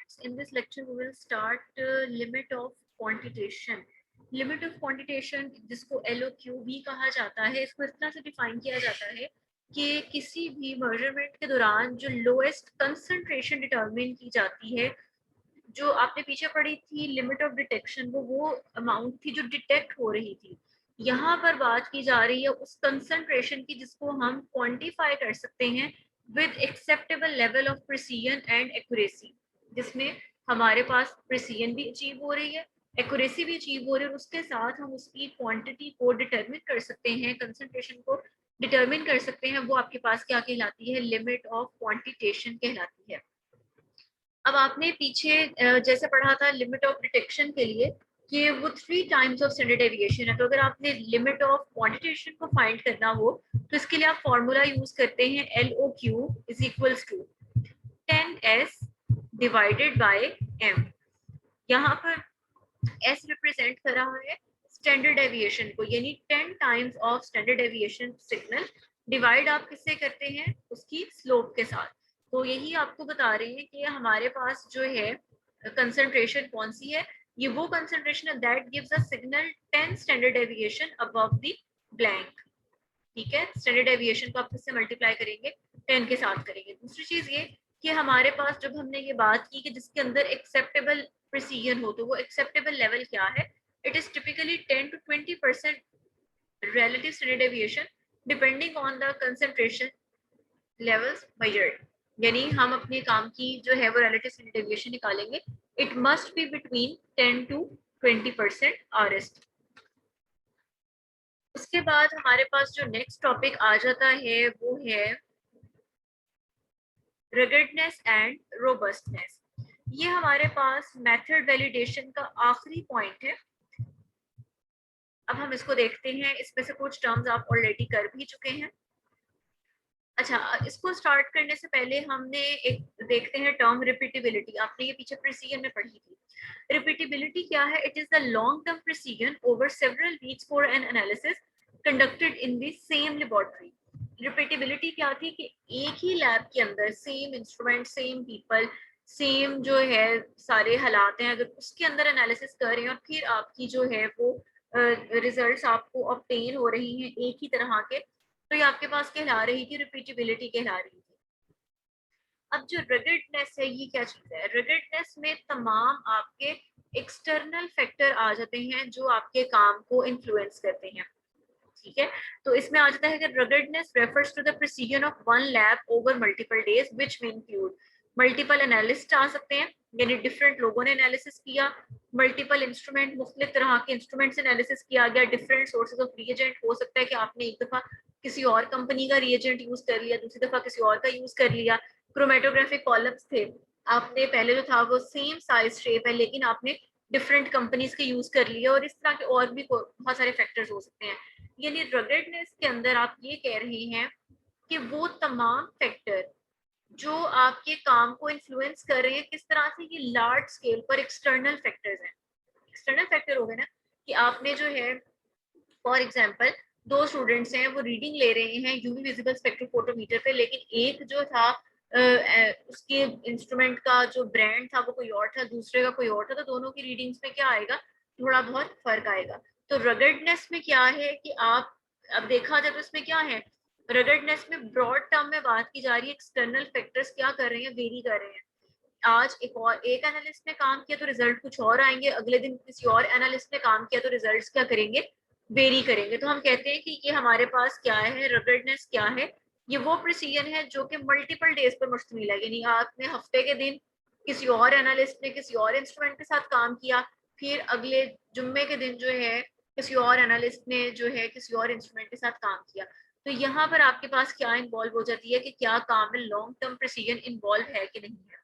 students, in this lecture we will start limit of quantitation. Limit of quantitation जिसको LOQ भी कहा जाता है, इसको इस तरह से डिफाइन किया जाता है कि किसी भी मेजरमेंट के दौरान जो लोएस्ट कंसंट्रेशन डिटरमिन की जाती है, जो आपने पीछे पढ़ी थी लिमिट ऑफ डिटेक्शन, वो अमाउंट थी जो डिटेक्ट हो रही थी। यहाँ पर बात की जा रही है उस कंसंट्रेशन की जिसको हम क्वांटिफाई कर सकते हैं with acceptable level of precision and accuracy, जिसमें हमारे पास प्रिसीजन भी अचीव हो रही है, एक्यूरेसी भी अचीव हो रही है, और उसके साथ हम उसकी क्वांटिटी को डिटरमिन कर सकते हैं, कंसंट्रेशन को डिटरमिन कर सकते हैं। वो आपके पास क्या कहलाती है? लिमिट ऑफ क्वांटिटेशन कहलाती है। अब आपने पीछे जैसे पढ़ा था लिमिट ऑफ डिटेक्शन के लिए कि वो 3 टाइम्स ऑफ स्टैंडर्ड डेविएशन है, तो अगर आपने लिमिट ऑफ क्वांटिटेशन को फाइंड करना हो तो इसके लिए आप फॉर्मूला यूज करते हैं LOQ is equals to 10S divided by M। यहाँ पर S रिप्रेजेंट कर रहा है स्टैंडर्ड डेविएशन को, यानी 10 times of standard deviation signal divide आप किससे करते हैं? उसकी स्लोप के साथ। तो यही आपको बता रहे हैं कि हमारे पास जो है कंसंट्रेशन कौन सी है, ये वो कंसंट्रेशन है that gives a signal 10 standard deviation above the blank. ठीक है, स्टैंडर्ड डेविएशन को आप किससे मल्टीप्लाई करेंगे? 10 के साथ करेंगे। दूसरी चीज ये कि हमारे पास जब हमने ये बात की कि जिसके अंदर एक्सेप्टेबल प्रिसीजन हो, तो वो एक्सेप्टेबल लेवल क्या है? It is typically 10 to 20% relative standard deviation depending on the concentration levels measured। यानी हम अपने काम की जो है वो relative standard deviation निकालेंगे, it must be between 10 to 20% RST। उसके बाद हमारे पास जो नेक्स्ट टॉपिक आ जाता है वो है ruggedness and robustness। ये हमारे पास मेथड वैलिडेशन का आखिरी पॉइंट है। अब हम इसको देखते हैं, इसमें से कुछ टर्म्स आप ऑलरेडी कर भी चुके हैं। अच्छा, इसको स्टार्ट करने से पहले हमने एक देखते हैं टर्म रिपीटेबिलिटी। आपने ये पीछे प्रिसीजन में पढ़ी थी। रिपीटेबिलिटी क्या है? It is the long term precision over several weeks for an analysis conducted in the same laboratory. Repeatability क्या थी कि एक ही लैब के अंदर same instrument, same people, same जो है सारे हालात हैं, अगर उसके अंदर एनालिसिस कर रहे हैं और फिर आपकी जो है वो रिजल्ट्स आपको ऑब्टेन हो रही हैं एक ही तरह के, तो ये आपके पास कहला रही थी रिपीटेबिलिटी कहला रही थी। अब जो रगेडनेस है ये क्या चीज है? रगेडनेस में तमाम आपके एक्सटर्नल फैक्टर आ जाते हैं जो आपके काम को इन्फ्लुएंस करते हैं। ठीक है, तो इसमें आ जाता है कि ruggedness refers to the precision of one lab over multiple days which में इंक्लूड मल्टीपल एनालिस्ट आ सकते हैं, यानी डिफरेंट लोगों ने एनालिसिस किया, मल्टीपल इंस्ट्रूमेंट, मुख्तलिफ तरह के इंस्ट्रूमेंट से एनालिसिस किया गया, डिफरेंट सोर्सेज ऑफ रिएजेंट। हो सकता है कि आपने एक दफा किसी और कंपनी का रिएजेंट यूज कर लिया, दूसरी दफा किसी और का यूज कर लिया। क्रोमेटोग्राफिक कॉलम्स थे, आपने पहले जो था वो सेम साइज शेप है लेकिन आपने डिफरेंट कंपनीज के यूज कर लिया, और इस तरह के और भी बहुत सारे फैक्टर्स हो सकते हैं। यानी रगेडनेस के अंदर आप ये कह रहे हैं कि वो तमाम फैक्टर जो आपके काम को इन्फ्लुएंस कर रहे हैं, किस तरह से? ये लार्ज स्केल पर एक्सटर्नल फैक्टर्स हैं। एक्सटर्नल फैक्टर हो गए ना कि आपने जो है फॉर एग्जांपल 2 स्टूडेंट्स हैं, वो रीडिंग ले रहे हैं यूवी विजिबल स्पेक्ट्रोफोटोमीटर पे, लेकिन एक जो था उसके इंस्ट्रूमेंट का जो ब्रांड था वो कोई और था, दूसरे का कोई और था, तो दोनों की रीडिंग्स में क्या आएगा? थोड़ा बहुत फर्क आएगा। तो रगेडनेस में क्या है कि आप अब देखा जाए तो इसमें क्या है? रगेडनेस में ब्रॉड टर्म में बात की जा रही है, एक्सटर्नल फैक्टर्स क्या कर रहे हैं? वेरी कर रहे हैं। आज एक एनालिस्ट ने काम किया तो रिजल्ट कुछ और आएंगे, अगले दिन किसी और एनालिस्ट ने काम किया तो रिजल्ट्स क्या करेंगे? वेरी करेंगे। तो हम कहते हैं कि ये हमारे पास क्या है? रगेडनेस क्या है? ये वो प्रिसीजन है जो कि मल्टीपल डेज पर मुश्तमिल है, यानी आपने हफ्ते के दिन किसी और एनालिस्ट ने किसी और इंस्ट्रूमेंट के साथ काम किया, फिर अगले जुम्मे के दिन जो है किसी और एनालिस्ट ने जो है किसी और इंस्ट्रूमेंट के साथ काम किया। तो यहाँ पर आपके पास क्या इन्वॉल्व हो जाती है कि क्या काम में लॉन्ग टर्म प्रिसीजन इन्वॉल्व है कि नहीं है।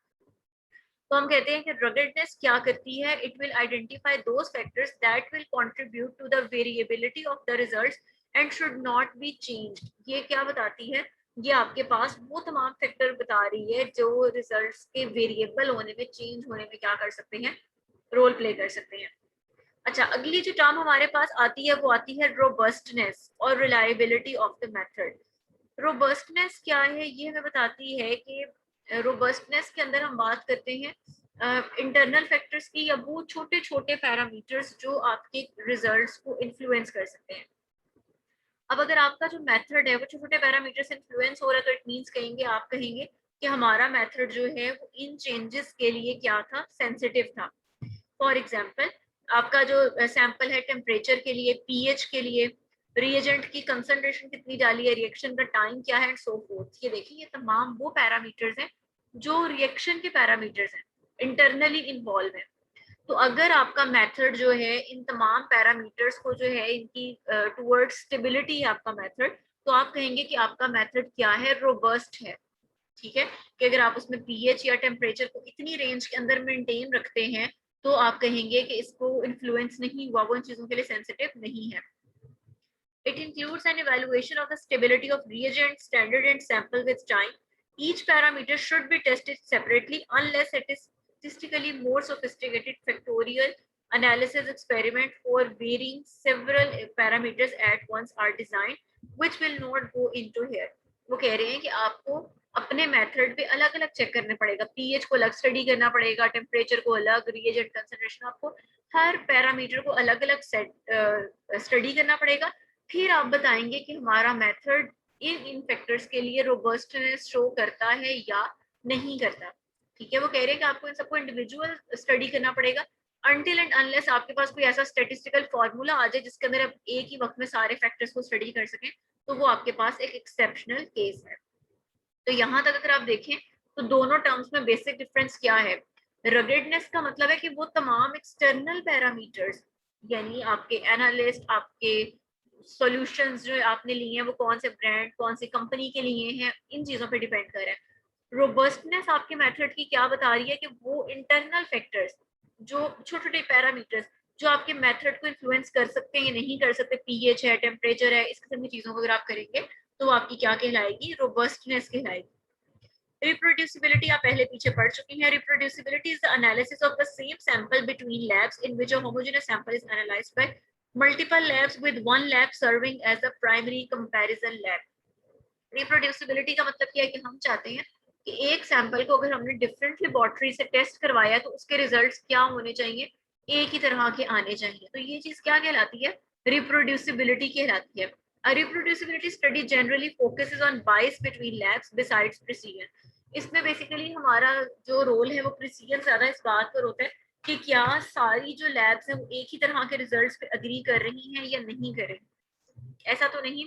तो हम कहते हैं कि रगेडनेस क्या करती है? It will identify those factors that will contribute to the variability of the results and should not be changed. ये क्या बताती है? ये आपके पास वो तमाम फैक्टर बता रही है जो रिजल्ट्स के वेरिएबल होने में, चेंज होने में क्या कर सकते हैं? रोल प्ले कर सकते हैं। अच्छा, अगली जो टर्म हमारे पास आती है वो आती है रोबस्टनेस और reliability of the method. Robustness क्या है? ये हमें बताती है कि रोबस्टनेस के अंदर हम बात करते हैं इंटरनल फैक्टर्स की या वो छोटे छोटे पैरामीटर्स जो आपके रिजल्ट्स को इन्फ्लुएंस कर सकते हैं। अब अगर आपका जो मेथड है वो छोटे छोटे पैरामीटर से इन्फ्लुएंस हो रहा है तो इट मीन्स कहेंगे आप कहेंगे कि हमारा मेथड जो है वो इन चेंजेस के लिए क्या था, सेंसिटिव था। फॉर एग्जाम्पल आपका जो सैंपल है टेम्परेचर के लिए, पीएच के लिए, रिएजेंट की कंसंट्रेशन कितनी डाली है, रिएक्शन का टाइम क्या है एंड सो फोर्थ। ये देखिए ये तमाम वो पैरामीटर्स हैं जो रिएक्शन के पैरामीटर्स हैं, इंटरनली इन्वॉल्व है। तो अगर आपका मेथड जो है इन तमाम पैरामीटर्स को जो है इनकी टुवर्ड्स स्टेबिलिटी है आपका मेथड, तो आप कहेंगे कि आपका मेथड क्या है, रोबस्ट है। ठीक है, कि अगर आप उसमें पीएच या टेम्परेचर को इतनी रेंज के अंदर मेंटेन रखते हैं तो आप कहेंगे कि इसको इन्फ्लुएंस नहीं हुआ, वो इन चीजों के लिए सेंसिटिव नहीं है। It includes an evaluation of the stability of reagent, standard and sample with time. Each parameter should be tested separately unless it is statistically more sophisticated factorial analysis experiment for varying several parameters at once are designed, which will not go into here. वो कह रहे हैं कि आपको अपने method पे अलग अलग चेक करने पड़ेगा, पीएच को अलग स्टडी करना पड़ेगा, टेम्परेचर को अलग, रिएजेंट कंसंट्रेशन, आपको हर पैरामीटर को अलग अलग स्टडी करना पड़ेगा। फिर आप बताएंगे कि हमारा मेथड इन फैक्टर्स के लिए रोबस्टनेस शो करता है या नहीं करता। ठीक है, वो कह रहे हैं कि आपको इन सबको इंडिविजुअल स्टडी करना पड़ेगा अनटिल एंड अनलेस आपके पास कोई ऐसा स्टैटिस्टिकल फॉर्मूला आ जाए जिसके अंदर आप एक ही वक्त में सारे फैक्टर्स को स्टडी कर सकें, तो वो आपके पास एक एक्सेप्शनल केस है। तो यहाँ तक अगर आप देखें तो दोनों टर्म्स में बेसिक डिफरेंस क्या है। रगेडनेस का मतलब है कि वो तमाम एक्सटर्नल पैरामीटर्स, यानी आपके एनालिस्ट, आपके सॉल्यूशंस जो आपने लिए हैं वो कौन से ब्रांड, कौन सी कंपनी के लिए हैं, इन चीजों पे डिपेंड कर रहे हैं। रोबस्टनेस आपके मेथड की क्या बता रही है कि वो इंटरनल फैक्टर्स, जो छोटे छोटे पैरामीटर्स जो आपके मेथड को इन्फ्लुएंस कर सकते हैं या नहीं कर सकते, पीएच है, टेम्परेचर है, इस किस्म की चीजों को अगर आप करेंगे तो आपकी क्या कहलाएगी, रोबस्टनेस कहलाएगी। Reproducibility आप पहले पीछे पढ़ चुकी हैं। Reproducibility is the analysis of the same sample between labs in which a homogeneous sample is analyzed by multiple labs with one lab serving as the primary comparison lab. Reproducibility का मतलब क्या है कि हम चाहते हैं कि एक सैंपल को अगर हमने डिफरेंट लेबोरेटरी से टेस्ट करवाया तो उसके रिजल्ट्स क्या होने चाहिए, एक ही तरह के आने चाहिए। तो ये चीज क्या कहलाती है, रिप्रोड्यूसिबिलिटी कहलाती है। A reproducibility study generally focuses on bias between labs besides precision. इसमें बेसिकली हमारा जो रोल है वो प्रिसीजन ज्यादा इस बात पर होता है कि क्या सारी जो लैब्स हैं वो एक ही तरह के रिजल्ट्स पे अग्री कर रही हैं या नहीं कर रही। ऐसा तो नहीं,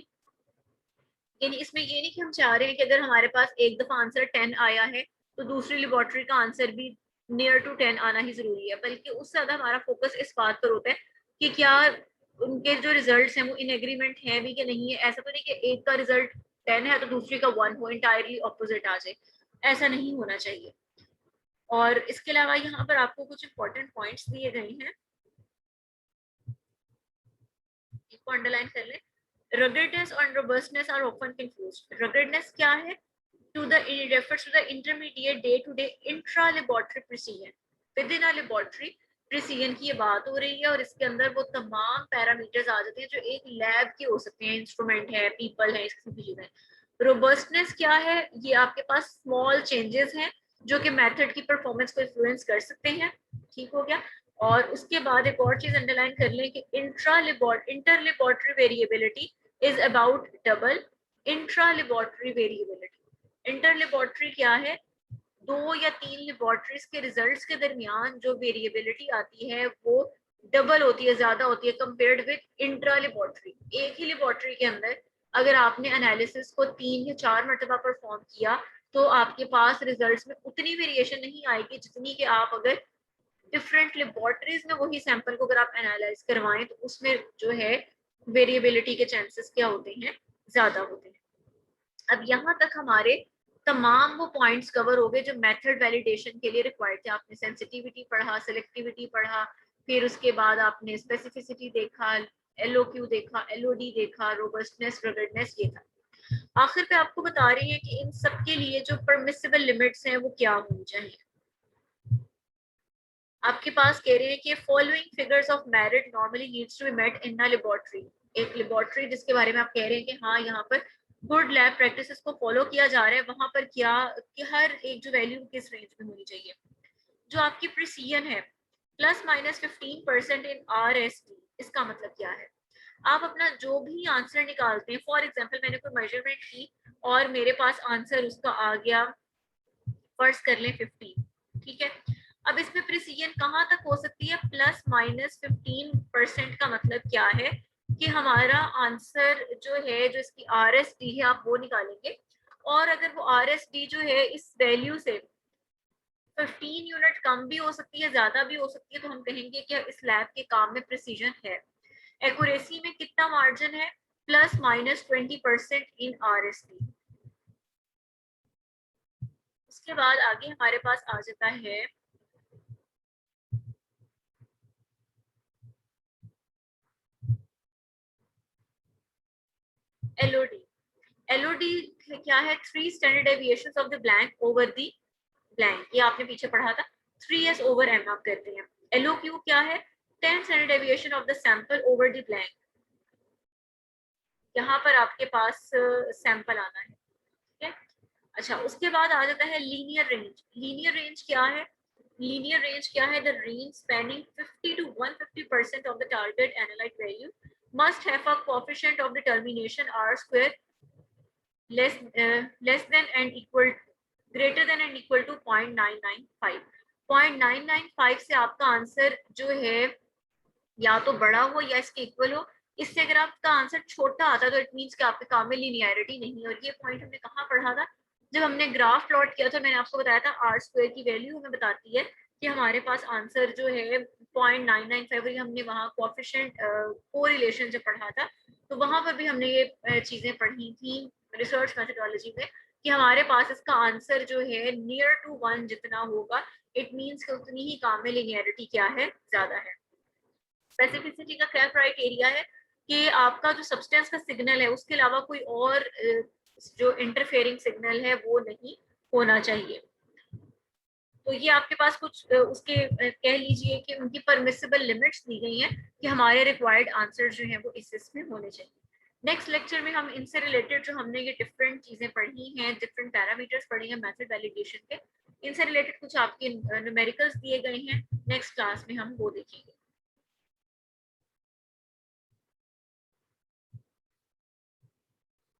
यानी इसमें ये नहीं कि हम चाह रहे हैं कि अगर हमारे पास एक दफा आंसर 10 आया है तो दूसरी लेबोरेटरी का आंसर भी नियर टू 10 आना ही जरूरी है, बल्कि उससे ज्यादा हमारा फोकस इस बात पर होता है कि क्या उनके जो रिजल्ट्स हैं वो इन एग्रीमेंट है भी कि नहीं है। ऐसा तो नहीं कि एक का रिजल्ट 10 है तो दूसरी का 1 हो, इंटायरली ऑपोजिट आ जाए, ऐसा नहीं होना चाहिए। और इसके अलावा यहाँ पर आपको कुछ इंपॉर्टेंट पॉइंट्स दिए गए हैं, इसको अंडरलाइन कर लें। Ruggedness and robustness are often confused. Ruggedness क्या है? It refers to the intermediate day-to-day intra-laboratory precision. Within a laboratory precision की ये बात हो रही है और इसके अंदर वो तमाम पैरामीटर्स आ जाते हैं जो एक लैब के हो सकते हैं, इंस्ट्रूमेंट है, पीपल है, इस किस्म की चीजें। रोबस्टनेस क्या है? ये आपके पास स्मॉल चेंजेस हैं जो कि मेथड की परफॉर्मेंस को इन्फ्लुएंस कर सकते हैं। ठीक हो गया। और उसके बाद एक और चीज अंडरलाइन कर लें कि inter laboratory variability is about double intra laboratory variability। Inter laboratory क्या है? 2 या 3 लेबोरेटरीज के रिजल्ट्स के दरमियान जो वेरिएबिलिटी आती है वो डबल होती है, ज्यादा होती है कंपेयर्ड विद इंट्रा लेबोरेटरी। एक ही लेबोरेटरी के अंदर अगर आपने एनालिसिस को 3 या 4 मरतबा परफॉर्म किया तो आपके पास रिजल्ट्स में उतनी वेरिएशन नहीं आएगी जितनी कि आप अगर डिफरेंट लेबोरेटरीज में वही सैंपल को अगर आप एनालाइज करवाएं तो उसमें जो है वेरिएबिलिटी के चांसेस क्या होते हैं, ज्यादा होते हैं। अब यहाँ तक हमारे तमाम वो पॉइंट्स कवर हो गए जो मेथड वैलिडेशन के लिए रिक्वायर्ड थे। आपने सेंसिटिविटी पढ़ा, सेलेक्टिविटी पढ़ा, फिर उसके बाद आपने स्पेसिफिसिटी देखा, एलओक्यू देखा, एलओडी देखा, रोबस्टनेस, रगडनेस, ये था। आखिर पे आपको बता रही है कि इन सब के लिए जो परमिसिबल लिमिट्स हैं वो क्या होनी चाहिए। आपके पास कह रहे हैं कि following figures of merit normally needs to be met in a laboratory. एक लेबोरेटरी जिसके बारे में आप कह रहे हैं कि हाँ यहाँ पर गुड लैब प्रैक्टिसेस को फॉलो किया जा रहा है, वहां पर क्या कि हर एक जो वैल्यू किस रेंज में होनी चाहिए। जो आपकी प्रिसीजन है ±15% इन RST, इसका मतलब क्या है? आप अपना जो भी आंसर निकालते हैं, फॉर एग्जांपल मैंने कोई मेजरमेंट की और मेरे पास आंसर उसका आ गया, फर्ज कर लें 15, ठीक है। अब इसमें प्रिसीजन कहाँ तक हो सकती है? ±15% का मतलब क्या है कि हमारा आंसर जो है, जो इसकी RSD है, आप वो निकालेंगे, और अगर वो RSD जो है इस वैल्यू से 15 यूनिट कम भी हो सकती है, ज्यादा भी हो सकती है, तो हम कहेंगे कि इस लैब के काम में प्रिसीजन है। एक्यूरेसी में कितना मार्जिन है? ±20% इन RSD। उसके बाद आगे हमारे पास आ जाता है LOD। LOD क्या है? 3 standard deviations of the blank over the blank, ये आपने पीछे पढ़ा था, 3s ओवर m आप करते हैं। LOQ क्या है? 10 standard deviation of the sample over the blank, यहाँ पर आपके पास सैंपल आना है, ठीक है। अच्छा, उसके बाद आ जाता है लीनियर रेंज। लीनियर रेंज क्या है? लीनियर रेंज क्या है? The range spanning 50 to 150% of the target analyte value must have a coefficient of determination r square less than and equal greater than and equal to 0.995। 0.995 से आपका answer जो है या तो बड़ा हो या इसके इक्वल हो। इससे अगर आपका आंसर छोटा आता है तो इट मीन्स कि आपके काम में लिनियरिटी नहीं है। और ये पॉइंट हमने कहाँ पढ़ा था? जब हमने ग्राफ प्लॉट किया था, मैंने आपको बताया था आर स्क्वायर की वैल्यू हमें बताती है कि हमारे पास आंसर जो है 0.995, हमने वहाँ कोएफिशिएंट कोरिलेशन जब पढ़ा था तो वहां पर भी हमने ये चीजें पढ़ी थी रिसर्च मेथोडोलॉजी में, कि हमारे पास इसका आंसर जो है नियर टू 1 जितना होगा, इट मीन्स कि उतनी ही काम में लिनियरिटी क्या है, ज्यादा है। स्पेसिफिसिटी का क्या क्राइटेरिया है? कि आपका जो सब्सटेंस का सिग्नल है उसके अलावा कोई और जो इंटरफेयरिंग सिग्नल है वो नहीं होना चाहिए। तो ये आपके पास कुछ उसके कह लीजिए कि उनकी परमिसिबल लिमिट्स दी गई हैं कि हमारे रिक्वायर्ड आंसर जो है वो इसमें होने चाहिए। नेक्स्ट लेक्चर में हम इनसे रिलेटेड जो हमने ये डिफरेंट चीजें पढ़ी हैं, डिफरेंट पैरामीटर्स पढ़े हैं मेथड वैलिडेशन के, इनसे रिलेटेड कुछ आपके न्यूमेरिकल्स दिए गए हैं, नेक्स्ट क्लास में हम वो देखेंगे।